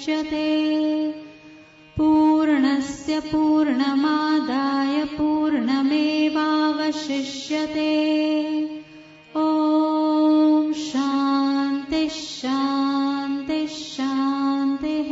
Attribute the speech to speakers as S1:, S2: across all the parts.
S1: मुच्यते पूर्णस्य पूर्णमादाय पूर्णमेवावशिष्यते। ॐ शान्ति शान्ति शान्तिः।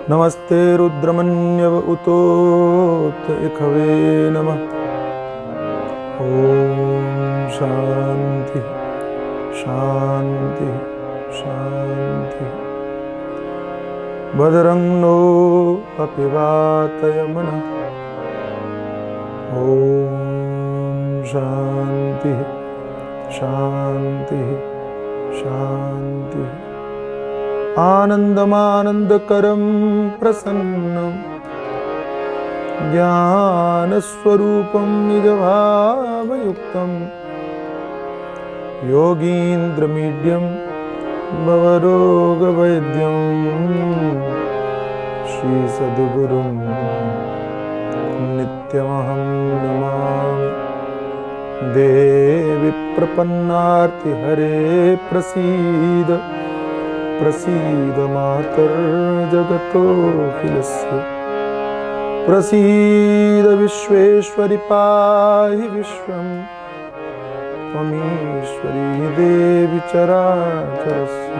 S2: नमस्ते रुद्रमन्यव उतोत इखवे नमः। ओम शांति शांति शांति। भद्रं नो अपि वातयमनः। ओम शांति शांति शांति। आनन्दमानन्दकरं प्रसन्नं ज्ञानस्वरूपं निजभावयुक्तं योगीन्द्रमीड्यं भवरोगवैद्यं श्रीसद्गुरुं नित्यमहं नमामि। देवि प्रपन्नार्तिहरे प्रसीद प्रसीद मातर्जगतोऽखिलस्य। प्रसीद विश्वेश्वरि पाहि विश्वं त्वमीश्वरी देवि चराचरस्य।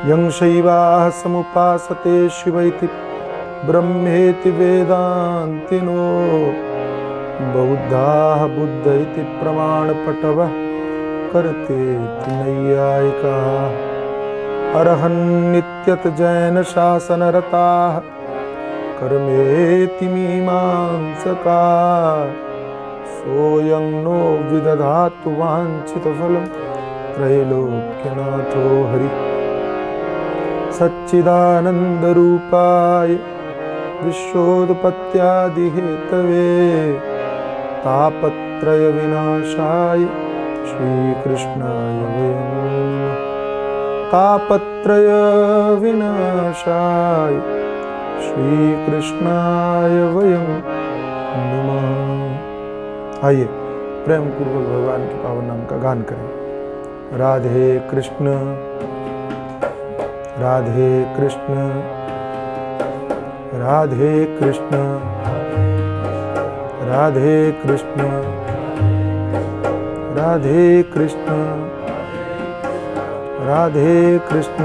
S2: यं शैवाः समुपासते शिव इति ब्रह्मेति वेदान्तिनो बौद्धाः बुद्ध इति प्रमाणपटवः करते नैयायिकाः। अर्हन्नित्यत जैन शासनरताः कर्मेति मीमांसकाः। सोऽयं नो विदधातु वाञ्छितफलं त्रैलोक्यनाथो हरिः। सच्चिदानन्दरूपाय विश्वोत्पत्त्यादिहेतवे तापत्रयविनाशाय श्रीकृष्णाय वयं नमः। तापत्रय विनाशाय श्रीकृष्णाय वयं नमः। आइए प्रेम पूर्वक भगवान के पावन नाम का गान करें। राधे कृष्ण राधे कृष्ण राधे कृष्ण राधे कृष्ण राधे कृष्ण राधे कृष्ण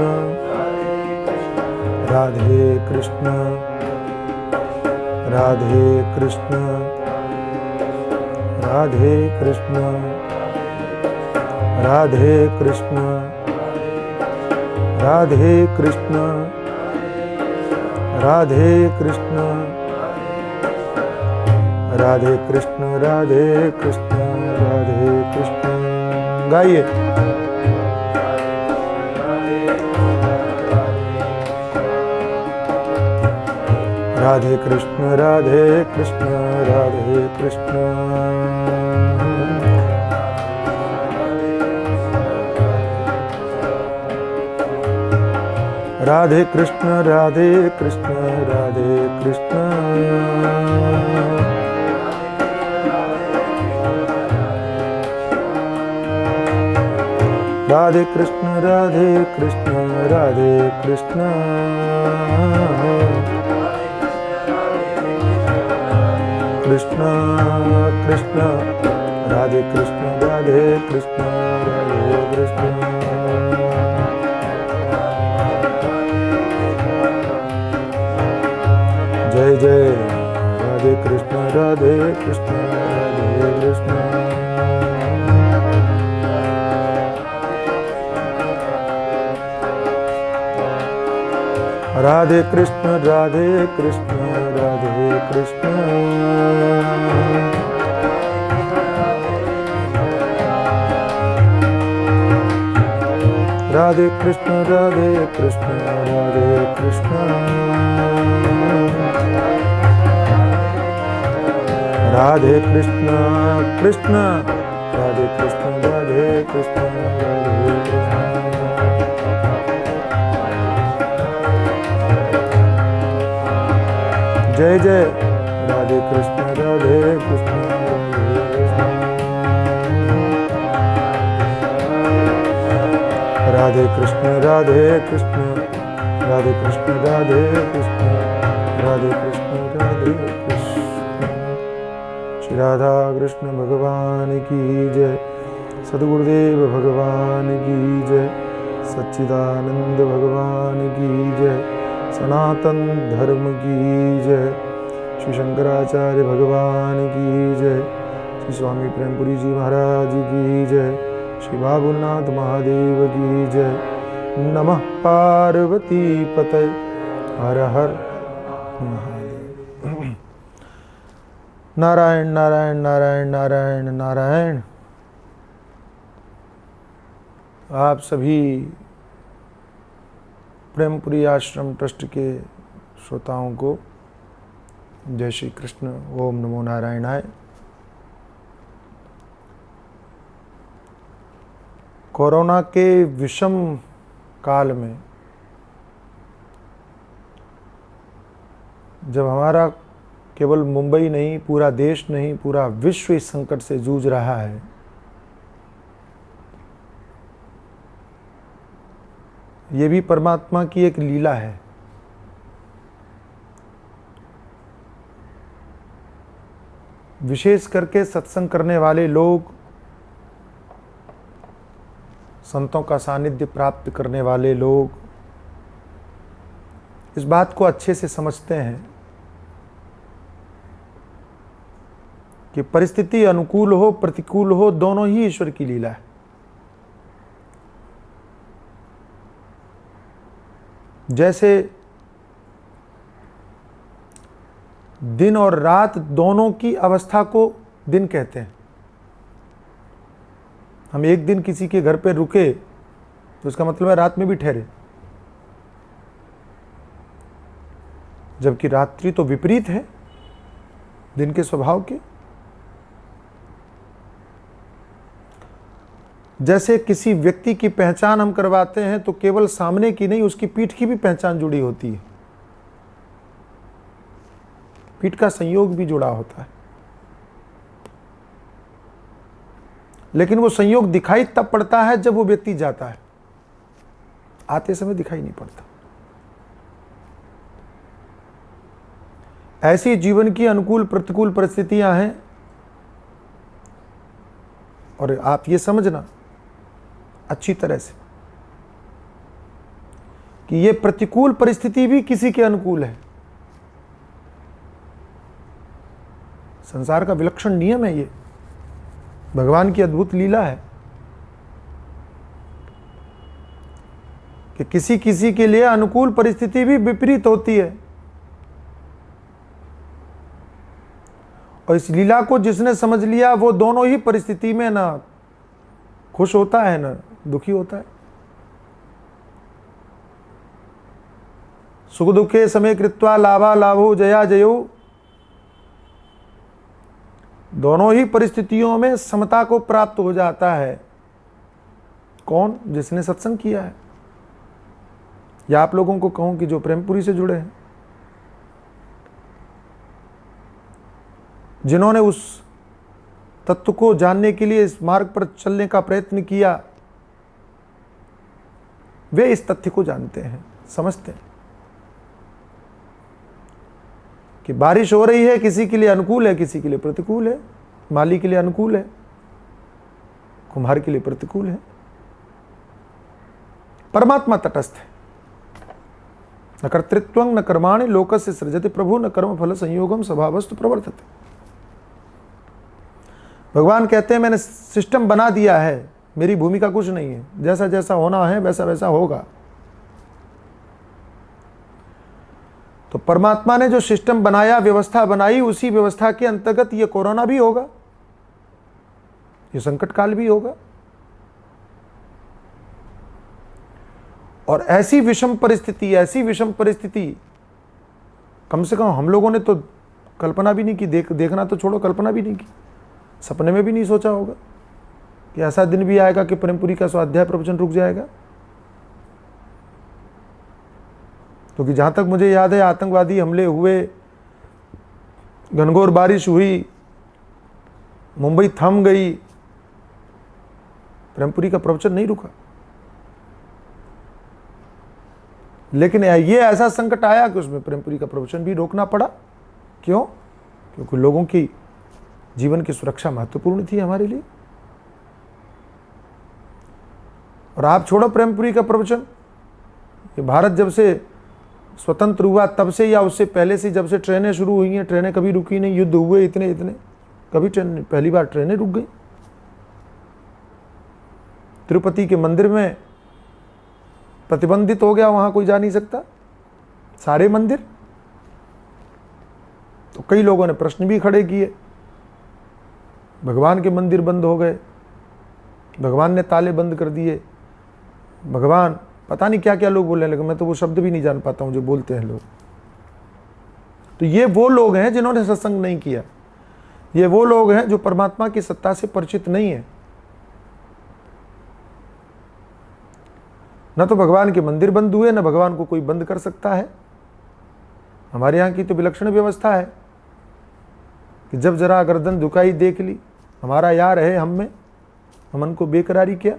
S2: राधे कृष्ण राधे कृष्ण राधे कृष्ण राधे कृष्ण राधे कृष्ण राधे कृष्ण राधे कृष्ण राधे कृष्ण राधे कृष्ण। गाइए। राधे कृष्ण राधे कृष्ण राधे कृष्ण। राधे कृष्ण राधे कृष्ण राधे कृष्ण। राधे कृष्ण राधे कृष्ण राधे कृष्ण। कृष्ण कृष्ण राधे कृष्ण राधे कृष्ण राधे कृष्ण। जय जय राधे कृष्ण राधे कृष्ण राधे कृष्ण। राधे कृष्ण राधे कृष्ण राधे कृष्ण। राधे कृष्ण राधे कृष्ण राधे कृष्ण राधे कृष्ण कृष्ण राधे कृष्ण राधे कृष्ण राधे कृष्ण। जय जय राधे कृष्ण राधे कृष्ण राधे कृष्ण। राधे कृष्ण राधे कृष्ण राधे कृष्ण राधे कृष्ण राधे कृष्ण राधे कृष्ण। श्री राधा कृष्ण भगवान की जय, सद्गुरुदेव भगवान की जय, सच्चिदानंद भगवान की जय, सनातन धर्म की जय, श्री शंकराचार्य भगवान की जय, श्री स्वामी प्रेमपुरी जी महाराज की जय, श्री बाबुलनाथ महादेव की जय। नमः पार्वती पतये हर हर महादेव। नारायण नारायण नारायण नारायण नारायण। आप सभी प्रेमपुरी आश्रम ट्रस्ट के श्रोताओं को जय श्री कृष्ण, ओम नमो नारायणाय। कोरोना के विषम काल में जब हमारा केवल मुंबई नहीं, पूरा देश नहीं, पूरा विश्व इस संकट से जूझ रहा है, ये भी परमात्मा की एक लीला है। विशेष करके सत्संग करने वाले लोग, संतों का सानिध्य प्राप्त करने वाले लोग इस बात को अच्छे से समझते हैं कि परिस्थिति अनुकूल हो प्रतिकूल हो, दोनों ही ईश्वर की लीला है। जैसे दिन और रात दोनों की अवस्था को दिन कहते हैं। हम एक दिन किसी के घर पे रुके तो इसका मतलब है रात में भी ठहरे, जबकि रात्रि तो विपरीत है दिन के स्वभाव के। जैसे किसी व्यक्ति की पहचान हम करवाते हैं तो केवल सामने की नहीं, उसकी पीठ की भी पहचान जुड़ी होती है, पीठ का संयोग भी जुड़ा होता है। लेकिन वो संयोग दिखाई तब पड़ता है जब वो व्यक्ति जाता है, आते समय दिखाई नहीं पड़ता। ऐसी जीवन की अनुकूल प्रतिकूल परिस्थितियां हैं, और आप ये समझना अच्छी तरह से कि ये प्रतिकूल परिस्थिति भी किसी के अनुकूल है। संसार का विलक्षण नियम है, ये भगवान की अद्भुत लीला है कि किसी किसी के लिए अनुकूल परिस्थिति भी विपरीत होती है। और इस लीला को जिसने समझ लिया वो दोनों ही परिस्थिति में ना खुश होता है ना दुखी होता है। सुख दुखे समय कृत्वा लाभा लाभो जया जयो, दोनों ही परिस्थितियों में समता को प्राप्त हो जाता है। कौन? जिसने सत्संग किया है, या आप लोगों को कहूं कि जो प्रेमपुरी से जुड़े हैं, जिन्होंने उस तत्व को जानने के लिए इस मार्ग पर चलने का प्रयत्न किया, वे इस तथ्य को जानते हैं, समझते हैं कि बारिश हो रही है, किसी के लिए अनुकूल है, किसी के लिए प्रतिकूल है। माली के लिए अनुकूल है, कुम्हार के लिए प्रतिकूल है। परमात्मा तटस्थ है। न कर्तृत्वं न कर्माणि लोकस्य सृजति प्रभु न कर्म फल संयोगम स्वभावस्तु प्रवर्तते। भगवान कहते हैं मैंने सिस्टम बना दिया है, मेरी भूमिका कुछ नहीं है, जैसा जैसा होना है वैसा वैसा होगा। तो परमात्मा ने जो सिस्टम बनाया, व्यवस्था बनाई, उसी व्यवस्था के अंतर्गत ये कोरोना भी होगा, ये संकट काल भी होगा। और ऐसी विषम परिस्थिति कम से कम हम लोगों ने तो कल्पना भी नहीं की, देखना तो छोड़ो, कल्पना भी नहीं की, सपने में भी नहीं सोचा होगा कि ऐसा दिन भी आएगा कि प्रेमपुरी का स्वाध्याय प्रवचन रुक जाएगा। क्योंकि जहां तक मुझे याद है, आतंकवादी हमले हुए, घनघोर बारिश हुई, मुंबई थम गई, प्रेमपुरी का प्रवचन नहीं रुका। लेकिन ये ऐसा संकट आया कि उसमें प्रेमपुरी का प्रवचन भी रोकना पड़ा। क्यों? क्योंकि लोगों की जीवन की सुरक्षा महत्वपूर्ण थी हमारे लिए। और आप छोड़ो प्रेमपुरी का प्रवचन, ये भारत जब से स्वतंत्र हुआ तब से या उससे पहले से, जब से ट्रेनें शुरू हुई हैं, ट्रेनें कभी रुकी नहीं, युद्ध हुए इतने, कभी ट्रेन, पहली बार ट्रेनें रुक गई। तिरुपति के मंदिर में प्रतिबंधित हो गया, वहां कोई जा नहीं सकता, सारे मंदिर। तो कई लोगों ने प्रश्न भी खड़े किए, भगवान के मंदिर बंद हो गए, भगवान ने ताले बंद कर दिए, भगवान पता नहीं क्या क्या लोग बोलने लगे, मैं तो वो शब्द भी नहीं जान पाता हूं जो बोलते हैं लोग। तो ये वो लोग हैं जिन्होंने सत्संग नहीं किया, ये वो लोग हैं जो परमात्मा की सत्ता से परिचित नहीं है। न तो भगवान के मंदिर बंद हुए, न भगवान को कोई बंद कर सकता है। हमारे यहाँ की तो विलक्षण व्यवस्था है कि जब जरा गर्दन झुकाई देख ली, हमारा यार है हम में, हमन को बेकरारी किया।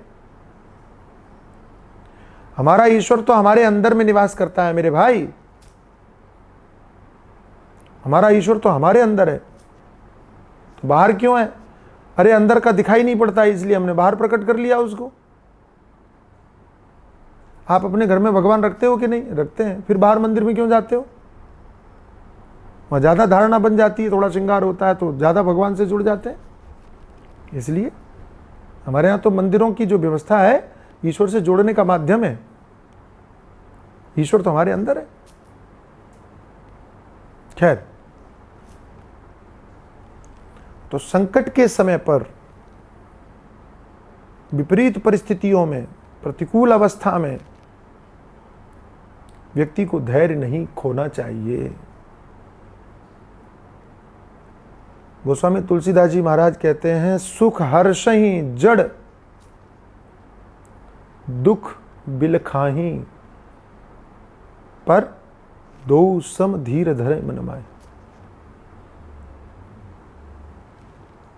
S2: हमारा ईश्वर तो हमारे अंदर में निवास करता है मेरे भाई, हमारा ईश्वर तो हमारे अंदर है, तो बाहर क्यों है? अरे अंदर का दिखाई नहीं पड़ता, इसलिए हमने बाहर प्रकट कर लिया उसको। आप अपने घर में भगवान रखते हो कि नहीं? रखते हैं, फिर बाहर मंदिर में क्यों जाते हो? वहां ज्यादा धारणा बन जाती है, थोड़ा श्रृंगार होता है तो ज्यादा भगवान से जुड़ जाते हैं। इसलिए हमारे यहाँ तो मंदिरों की जो व्यवस्था है ईश्वर से जोड़ने का माध्यम है। ईश्वर तो हमारे अंदर है। खैर, तो संकट के समय पर, विपरीत परिस्थितियों में, प्रतिकूल अवस्था में व्यक्ति को धैर्य नहीं खोना चाहिए। गोस्वामी तुलसीदास जी महाराज कहते हैं, सुख हर्षहि जड़ दुख बिलखाही, पर दो सम धीर धरे मन माए।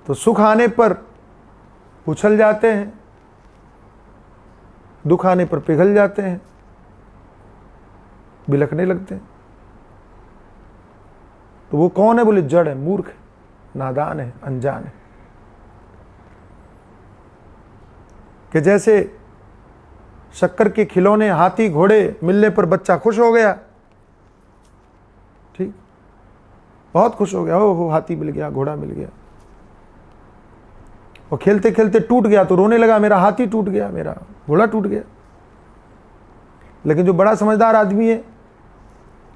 S2: तो सुख आने पर उछल जाते हैं, दुख आने पर पिघल जाते हैं, बिलखने लगते हैं। तो वो कौन है? बोले जड़ है, मूर्ख है, नादान है, अनजान है। कि जैसे शक्कर के खिलौने, हाथी घोड़े मिलने पर बच्चा खुश हो गया, ठीक, बहुत खुश हो गया, हो हाथी मिल गया, घोड़ा मिल गया, और खेलते खेलते टूट गया तो रोने लगा, मेरा हाथी टूट गया, मेरा घोड़ा टूट गया। लेकिन जो बड़ा समझदार आदमी है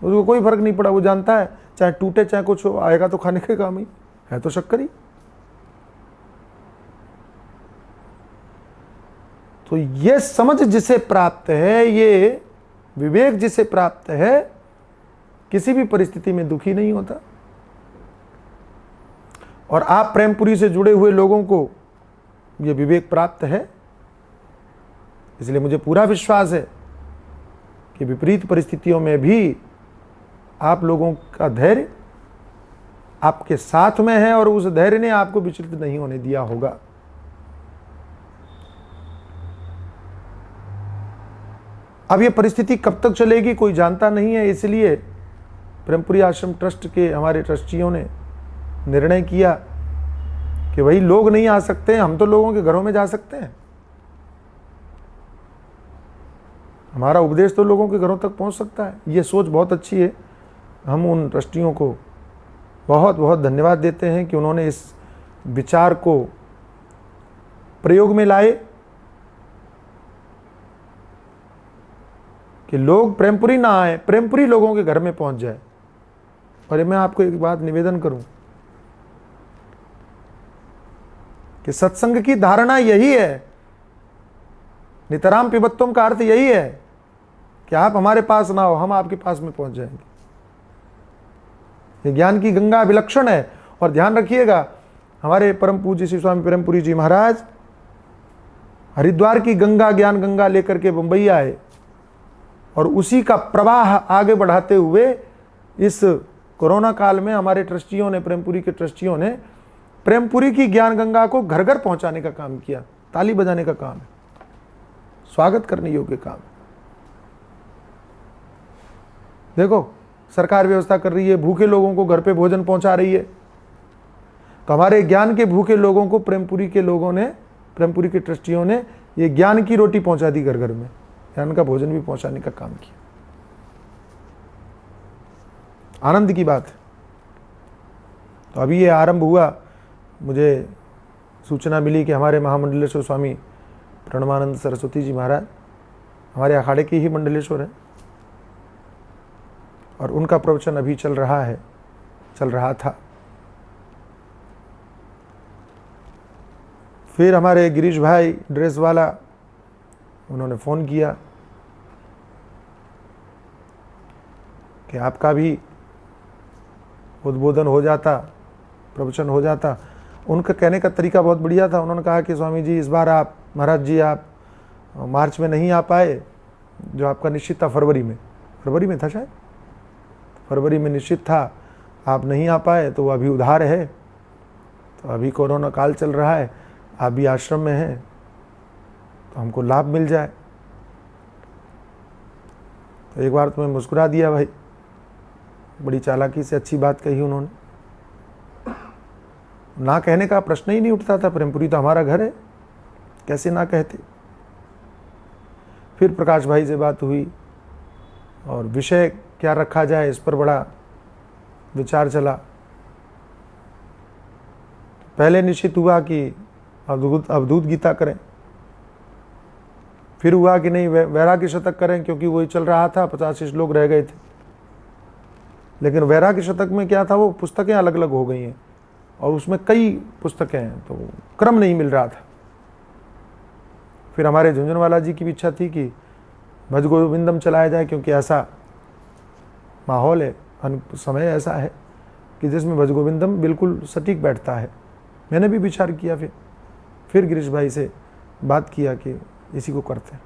S2: उसको कोई फर्क नहीं पड़ा, वो जानता है चाहे टूटे चाहे कुछ हो, आएगा तो खाने के काम ही है, तो शक्कर ही। तो ये समझ जिसे प्राप्त है, ये विवेक जिसे प्राप्त है, किसी भी परिस्थिति में दुखी नहीं होता। और आप प्रेमपुरी से जुड़े हुए लोगों को ये विवेक प्राप्त है, इसलिए मुझे पूरा विश्वास है कि विपरीत परिस्थितियों में भी आप लोगों का धैर्य आपके साथ में है और उस धैर्य ने आपको विचलित नहीं होने दिया होगा। अब ये परिस्थिति कब तक चलेगी कोई जानता नहीं है, इसलिए प्रेमपुरी आश्रम ट्रस्ट के हमारे ट्रस्टियों ने निर्णय किया कि भाई लोग नहीं आ सकते, हम तो लोगों के घरों में जा सकते हैं। हमारा उपदेश तो लोगों के घरों तक पहुंच सकता है। ये सोच बहुत अच्छी है। हम उन ट्रस्टियों को बहुत बहुत धन्यवाद देते हैं कि उन्होंने इस विचार को प्रयोग में लाए कि लोग प्रेमपुरी ना आए, प्रेमपुरी लोगों के घर में पहुंच जाए। और मैं आपको एक बात निवेदन करूं कि सत्संग की धारणा यही है, नितराम पिबत्तम का अर्थ यही है कि आप हमारे पास ना हो, हम आपके पास में पहुंच जाएंगे। ये ज्ञान की गंगा विलक्षण है। और ध्यान रखिएगा, हमारे परम पूज्य श्री स्वामी प्रेमपुरी जी महाराज हरिद्वार की गंगा, ज्ञान गंगा लेकर के मुंबई आए और उसी का प्रवाह आगे बढ़ाते हुए इस कोरोना काल में हमारे ट्रस्टियों ने, प्रेमपुरी के ट्रस्टियों ने प्रेमपुरी की ज्ञान गंगा को घर घर पहुंचाने का काम किया। ताली बजाने का काम है, स्वागत करने योग्य काम है। देखो, सरकार व्यवस्था कर रही है, भूखे लोगों को घर पे भोजन पहुंचा रही है। तो हमारे ज्ञान के भूखे लोगों को प्रेमपुरी के लोगों ने, प्रेमपुरी के ट्रस्टियों ने ये ज्ञान की रोटी पहुंचा दी, घर घर में ज्ञान का भोजन भी पहुंचाने का काम किया। आनंद की बात है। तो अभी ये आरंभ हुआ, मुझे सूचना मिली कि हमारे महामंडलेश्वर स्वामी प्रणवानंद सरस्वती जी महाराज हमारे अखाड़े के ही मंडलेश्वर हैं और उनका प्रवचन अभी चल रहा था। फिर हमारे गिरीश भाई ड्रेस वाला, उन्होंने फ़ोन किया कि आपका भी उद्बोधन हो जाता, प्रवचन हो जाता। उनका कहने का तरीका बहुत बढ़िया था। उन्होंने कहा कि स्वामी जी, इस बार आप, महाराज जी, आप मार्च में नहीं आ पाए, जो आपका निश्चित था फरवरी में था शायद, फरवरी में निश्चित था, आप नहीं आ पाए, तो वो अभी उधार है। तो अभी कोरोना काल चल रहा है, आप भी आश्रम में हैं, तो हमको लाभ मिल जाए। तो एक बार तो मैं मुस्कुरा दिया भाई, बड़ी चालाकी से अच्छी बात कही उन्होंने। ना कहने का प्रश्न ही नहीं उठता था, प्रेमपुरी तो हमारा घर है, कैसे ना कहते। फिर प्रकाश भाई से बात हुई और विषय क्या रखा जाए, इस पर बड़ा विचार चला। पहले निश्चित हुआ कि अवधूत गीता करें, फिर हुआ कि नहीं वैराग्य शतक करें, क्योंकि वही चल रहा था, 50 श्लोक रह गए थे। लेकिन वैराग्य शतक में क्या था, वो पुस्तकें अलग अलग हो गई हैं और उसमें कई पुस्तकें हैं, तो क्रम नहीं मिल रहा था। फिर हमारे झुंझुनवाला जी की भी इच्छा थी कि भज गोविंदम चलाया जाए, क्योंकि ऐसा माहौल है, समय ऐसा है कि जिसमें भज गोविंदम बिल्कुल सटीक बैठता है। मैंने भी विचार किया, फिर गिरीश भाई से बात किया कि इसी को करते हैं।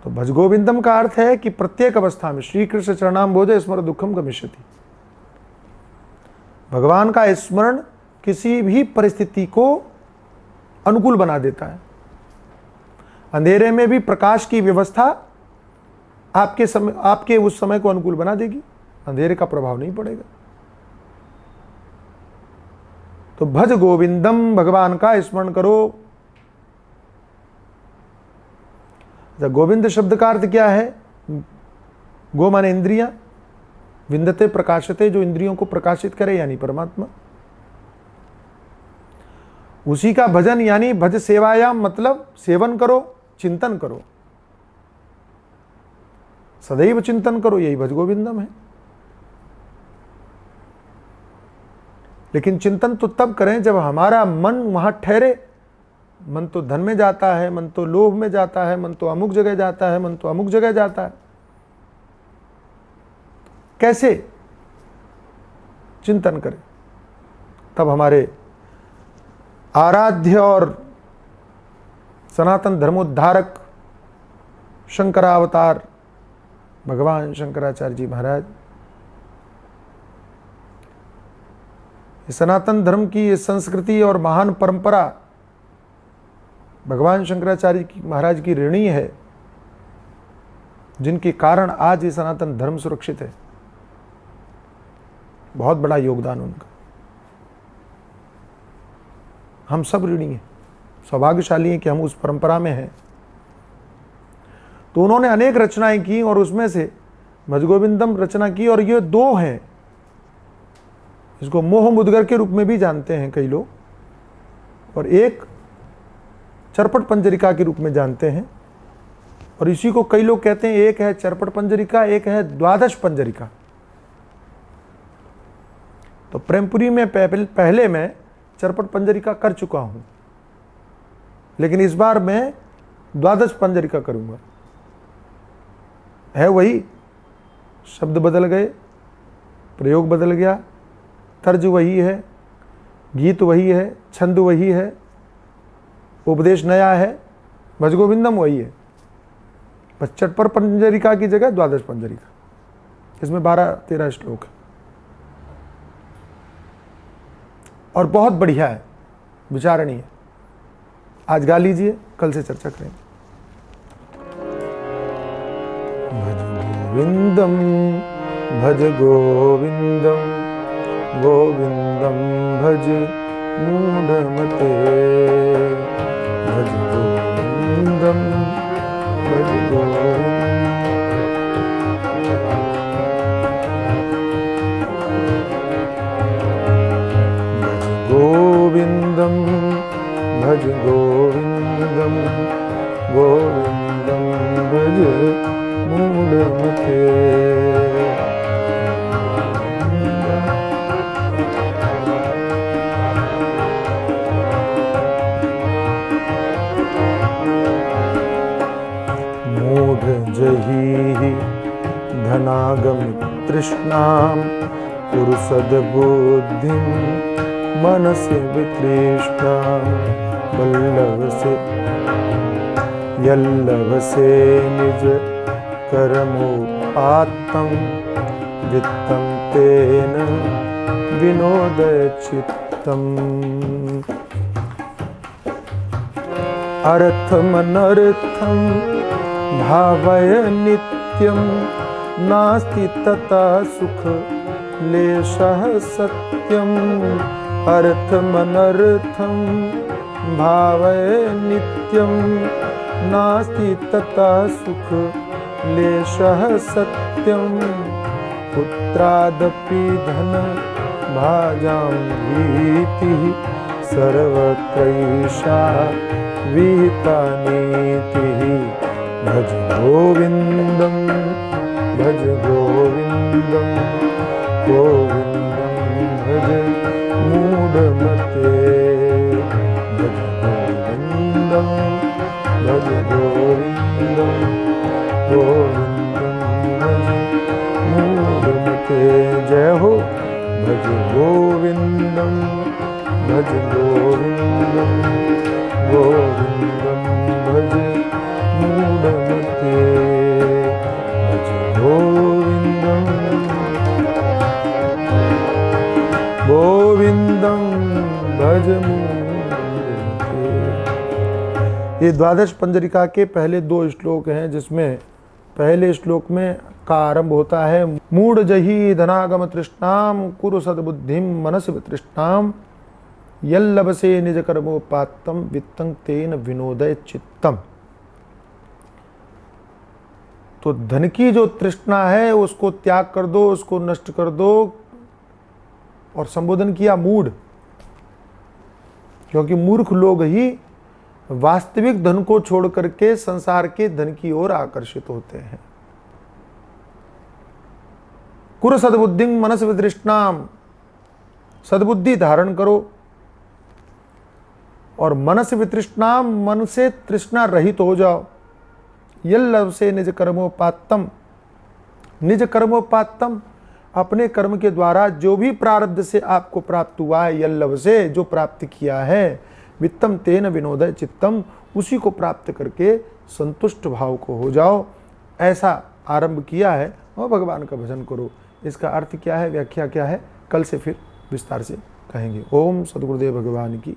S2: तो भज गोविंदम का अर्थ है कि प्रत्येक अवस्था में श्री कृष्ण चरणाम्बोजे स्मर दुखम गमिष्यति। भगवान का स्मरण किसी भी परिस्थिति को अनुकूल बना देता है। अंधेरे में भी प्रकाश की व्यवस्था आपके उस समय को अनुकूल बना देगी, अंधेरे का प्रभाव नहीं पड़ेगा। तो भज गोविंदम, भगवान का स्मरण करो। गोविंद शब्द का अर्थ क्या है? गो माने इंद्रियां, विंदते प्रकाशते, जो इंद्रियों को प्रकाशित करे, यानी परमात्मा। उसी का भजन यानी भज सेवायाम, मतलब सेवन करो, चिंतन करो, सदैव चिंतन करो, यही भज गोविंदम है। लेकिन चिंतन तो तब करें जब हमारा मन वहां ठहरे। मन तो धन में जाता है, मन तो लोभ में जाता है, मन तो अमुक जगह जाता है, मन तो अमुक जगह जाता है। कैसे चिंतन करें? तब हमारे आराध्य और सनातन धर्मोद्धारक शंकरावतार भगवान शंकराचार्य जी महाराज, सनातन धर्म की ये संस्कृति और महान परंपरा भगवान शंकराचार्य महाराज की ऋणी है, जिनके कारण आज ये सनातन धर्म सुरक्षित है। बहुत बड़ा योगदान उनका, हम सब ऋणी हैं, सौभाग्यशाली हैं कि हम उस परंपरा में हैं। तो उन्होंने अनेक रचनाएं की और उसमें से भजगोविंदम रचना की, और ये दो हैं। इसको मोह मुद्गर के रूप में भी जानते हैं कई लोग, और एक चरपट पंजरिका के रूप में जानते हैं। और इसी को कई लोग कहते हैं, एक है चरपट पंजरिका, एक है द्वादश पंजरिका। तो प्रेमपुरी में पहले मैं चरपट पंजरिका कर चुका हूं, लेकिन इस बार मैं द्वादश पंजरिका करूंगा। है वही, शब्द बदल गए, प्रयोग बदल गया, तर्ज वही है, गीत वही है, छंद वही है, उपदेश नया है, भज गोविंदम वही है। बस चटपर पंजरिका की जगह द्वादश पंजरिका। इसमें 12-13 श्लोक है और बहुत बढ़िया है, विचारणीय है। आज गा लीजिए, कल से चर्चा करेंगे। भज गोविंदम, गोविंदम भज मूढ़मते। भज गोविंदम, भज गोविंदम, भज गोविंदम, गोविंदम भज मूढ़मते। मूढ़ जही धनागम तृष्णाम पुरुषद्बुद्धिं मनसि वितृष्णां। यल्लभ से निज कर्मोपात्तं वित्तं तेन विनोदय चित्तम्। अर्थमनर्थं भावय नित्यं नास्ति तथा सुख लेशः सत्यम्। अर्थमनर्थं भावय नित्यं नास्ति तथा सुख लेशः सत्यम्। पुत्रादपि धन भाजां भीतिः सर्वत्रैषा विहिता नीतिः। भज गोविंदम, भज गोविंदम, गोविंदम भज मूढ़मते। भज गोविंदम, भज गोविंदम, गोविंदम भज मूढ़मते। जय हो। भज गोविंदम, भज गोविंदम, गोविंदम भज मूढ़मते। भज गोविंदम, गोविंदम भज मूढ़मते। ये द्वादश पंजरिका के पहले 2 श्लोक हैं, जिसमें पहले श्लोक में का आरंभ होता है मूढ़ जही धनागम तृष्णाम कुरु सद्बुद्धिम मनसि वितृष्णाम। यल्लभसे निज कर्मोपात्तम वित्तं तेन विनोदय चित्तम। तो धन की जो तृष्णा है उसको त्याग कर दो, उसको नष्ट कर दो। और संबोधन किया मूढ़, क्योंकि मूर्ख लोग ही वास्तविक धन को छोड़ करके संसार के धन की ओर आकर्षित होते हैं। कुरु सद्बुद्धि मनस वितृष्णाम, सद्बुद्धि धारण करो और मनस वितृष्णाम, मन से तृष्णा रहित हो जाओ। यल्लभ से निज कर्मोपात्तम, निज कर्मोपात्तम अपने कर्म के द्वारा जो भी प्रारब्ध से आपको प्राप्त हुआ है, यल्लभ से जो प्राप्त किया है, वित्तम तेन विनोदय चित्तम, उसी को प्राप्त करके संतुष्ट भाव को हो जाओ। ऐसा आरंभ किया है और भगवान का भजन करो। इसका अर्थ क्या है, व्याख्या क्या है, कल से फिर विस्तार से कहेंगे। ओम सद्गुरुदेव भगवान की।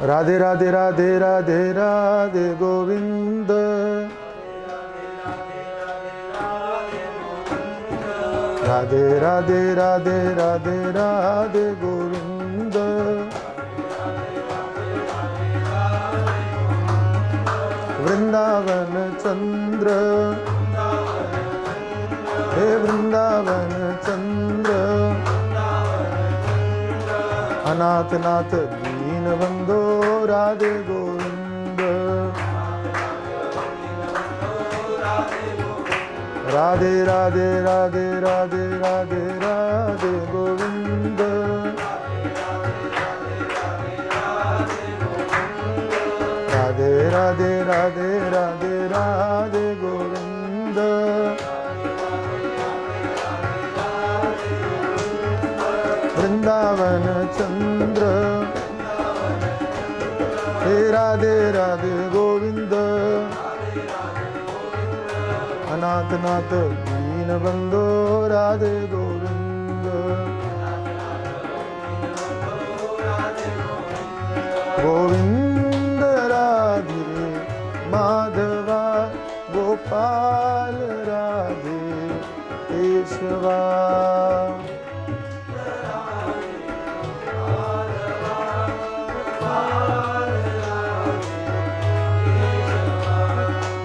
S2: राधे राधे राधे राधे राधे गोविंद। राधे राधे राधे राधे राधे गोविंद। वृंदावन चंद्र, हे वृंदावन चंद्र, अनाथ नाथ दीन बंधो राधे गोविंद। राधे राधे राधे राधे राधे राधे गोविंद। राधे राधे राधे राधे गोविंद वृंदावन चंद्र हे राधे राधे गोविंद अनाथ नाथ दीन बंधो राधे गोविंद गोविंद राधे माधवा गोपाल राधे केशवा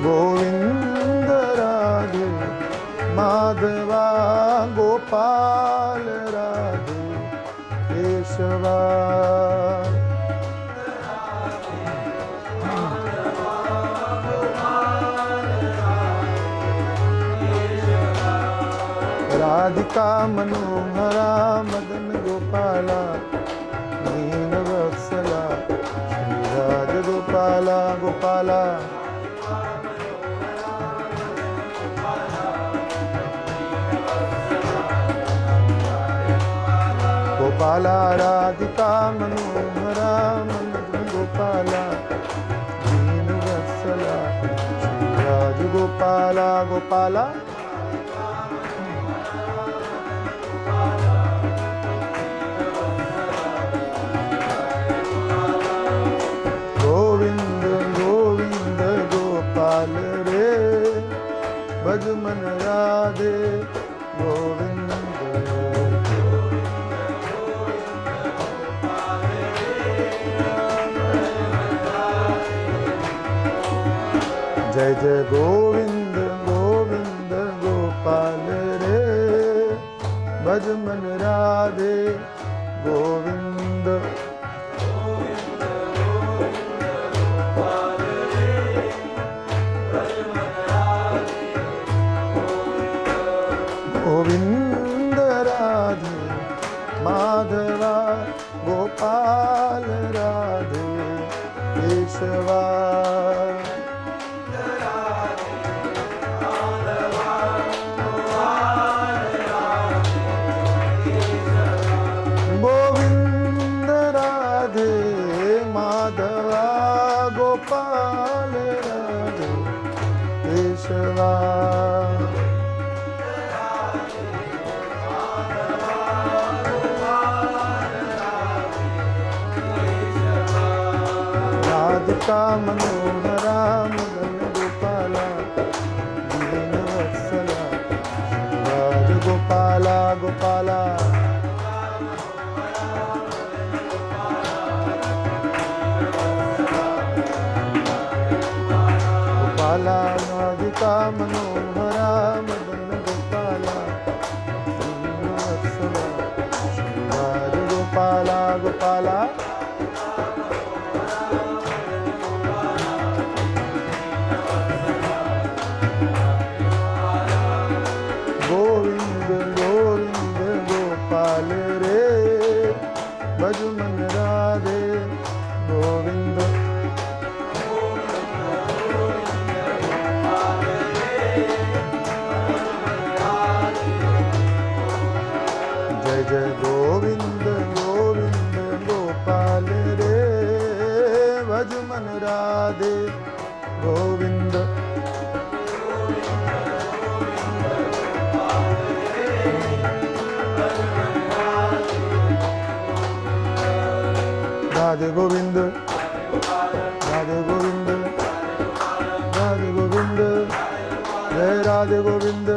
S2: गोविंद राधे माधवा गोपाल राधे केशवा राधिका मनोहरा मदन गोपाला दीन वत्सला राज गोपाला गोपाला गोपाला राधिका मनोहरा मदन गोपाला दीन वत्सला राज गोपाला गोपाला गोविंद गोविंद गोपाल रे भज मन राधे गोविंद जय जय गोविंद गोविंद गोपाल रे भज मन राधे गोविंद गोविंद राधे माधवा गोपाल राधे केशवा गोविंद राधे माधवा गोपाल राधे केशवा राधिका मनोहरा मदन गोपाला दीन वत्सला राज गोपाला गोपाला गोपाला राधिका मनोहरा मदन गोपाला दीन वत्सला राज गोपाला गोपाला गोविंद गोविंद गोपाल रे भज मन राधे गोविंद जय जय गोविंद गोविंद गोपाल रे भज मन राधे गोविंद राधे गोविंद राधे गोविंद राधे गोविंद जय राधे गोविंद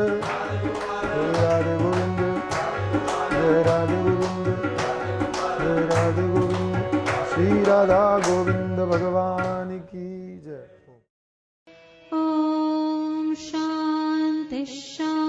S2: जय राधे गोविंद जय राधे गोविंद जय राधे गोविंद श्री राधा गोविंद भगवान की जय।
S1: ॐ शान्ति शान्ति